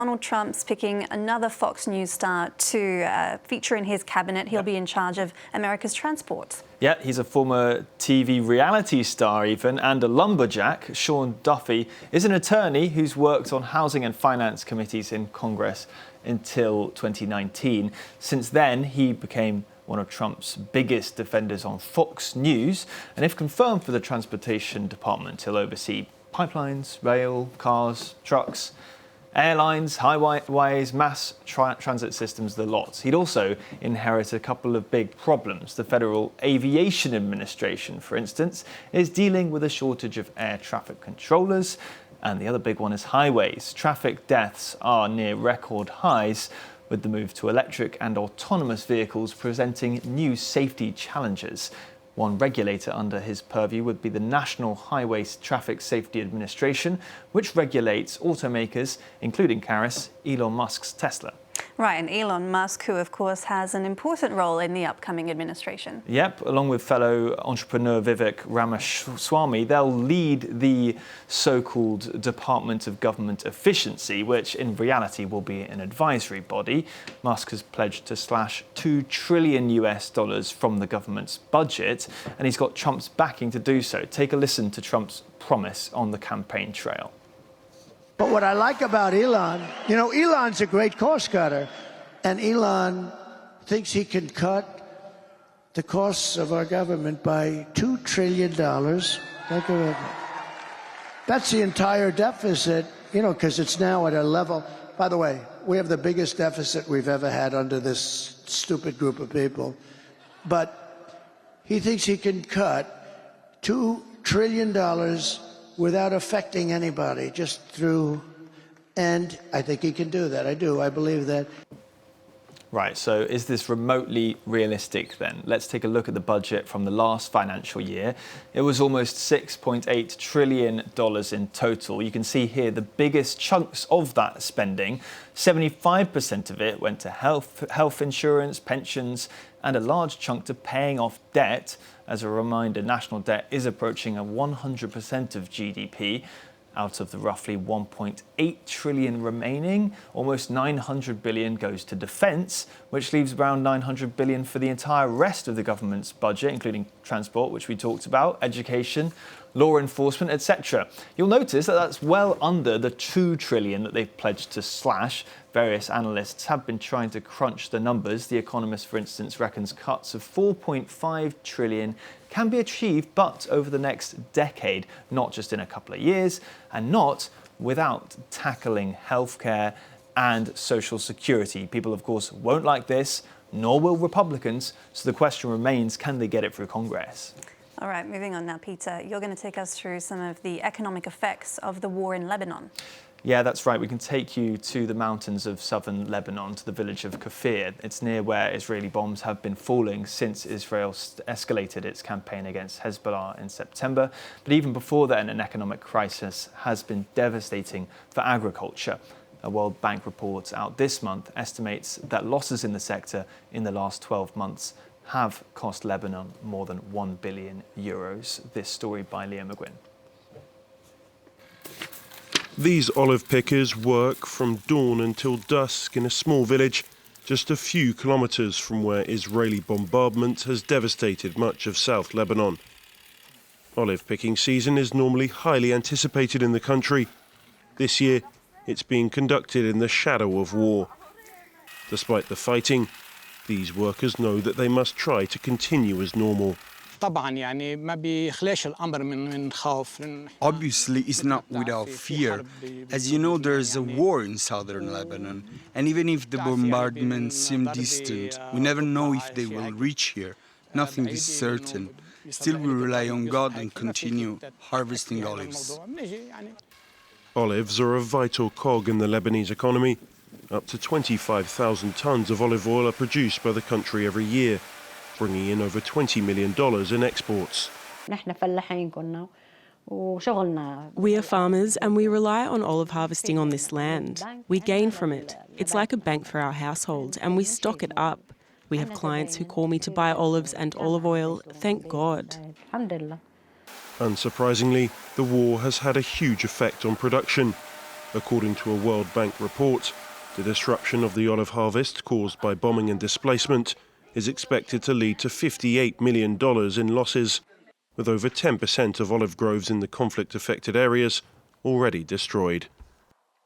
Donald Trump's picking another Fox News star to feature in his cabinet. He'll be in charge of America's transport. Yeah, he's a former TV reality star even, and a lumberjack. Sean Duffy is an attorney who's worked on housing and finance committees in Congress until 2019. Since then, he became one of Trump's biggest defenders on Fox News. And if confirmed for the Transportation Department, he'll oversee pipelines, rail, cars, trucks, airlines, highways, mass transit systems, the lot. He'd also inherit a couple of big problems. The Federal Aviation Administration, for instance, is dealing with a shortage of air traffic controllers. And the other big one is highways. Traffic deaths are near record highs, with the move to electric and autonomous vehicles presenting new safety challenges. One regulator under his purview would be the National Highway Traffic Safety Administration, which regulates automakers, including Karis, Elon Musk's Tesla. Right, and Elon Musk, who of course has an important role in the upcoming administration. Yep, along with fellow entrepreneur Vivek Ramaswamy, they'll lead the so-called Department of Government Efficiency, which in reality will be an advisory body. Musk has pledged to slash $2 trillion from the government's budget, and he's got Trump's backing to do so. Take a listen to Trump's promise on the campaign trail. But what I like about Elon, Elon's a great cost cutter, and Elon thinks he can cut the costs of our government by $2 trillion. That's the entire deficit, because it's now at a level. By the way, we have the biggest deficit we've ever had under this stupid group of people. But he thinks he can cut $2 trillion without affecting anybody, just through, and I think he can do that. I do. I believe that. Right, so is this remotely realistic then? Let's take a look at the budget from the last financial year. It was almost $6.8 trillion in total. You can see here the biggest chunks of that spending. 75% of it went to health insurance, pensions, and a large chunk to paying off debt. As a reminder, national debt is approaching 100% of GDP. Out of the roughly 1.8 trillion remaining, almost 900 billion goes to defence, which leaves around 900 billion for the entire rest of the government's budget, including transport, which we talked about, education, law enforcement, etc. You'll notice that that's well under the 2 trillion that they've pledged to slash. Various analysts have been trying to crunch the numbers. The Economist, for instance, reckons cuts of 4.5 trillion can be achieved, but over the next decade, not just in a couple of years, and not without tackling healthcare and social security. People, of course, won't like this, nor will Republicans, so the question remains, can they get it through Congress? All right, moving on now, Peter. You're going to take us through some of the economic effects of the war in Lebanon. Yeah, that's right. We can take you to the mountains of southern Lebanon, to the village of Kafir. It's near where Israeli bombs have been falling since Israel escalated its campaign against Hezbollah in September. But even before then, an economic crisis has been devastating for agriculture. A World Bank report out this month estimates that losses in the sector in the last 12 months have cost Lebanon more than €1 billion. This story by Leah McGuinn. These olive pickers work from dawn until dusk in a small village just a few kilometres from where Israeli bombardment has devastated much of South Lebanon. Olive picking season is normally highly anticipated in the country. This year, it's being conducted in the shadow of war. Despite the fighting, these workers know that they must try to continue as normal. Obviously, it's not without fear. As you know, there is a war in southern Lebanon, and even if the bombardments seem distant, we never know if they will reach here. Nothing is certain. Still, we rely on God and continue harvesting olives. Olives are a vital cog in the Lebanese economy. Up to 25,000 tonnes of olive oil are produced by the country every year, bringing in over $20 million in exports. We are farmers and we rely on olive harvesting on this land. We gain from it. It's like a bank for our household and we stock it up. We have clients who call me to buy olives and olive oil. Thank God. Unsurprisingly, the war has had a huge effect on production. According to a World Bank report, the disruption of the olive harvest caused by bombing and displacement is expected to lead to $58 million in losses, with over 10% of olive groves in the conflict-affected areas already destroyed.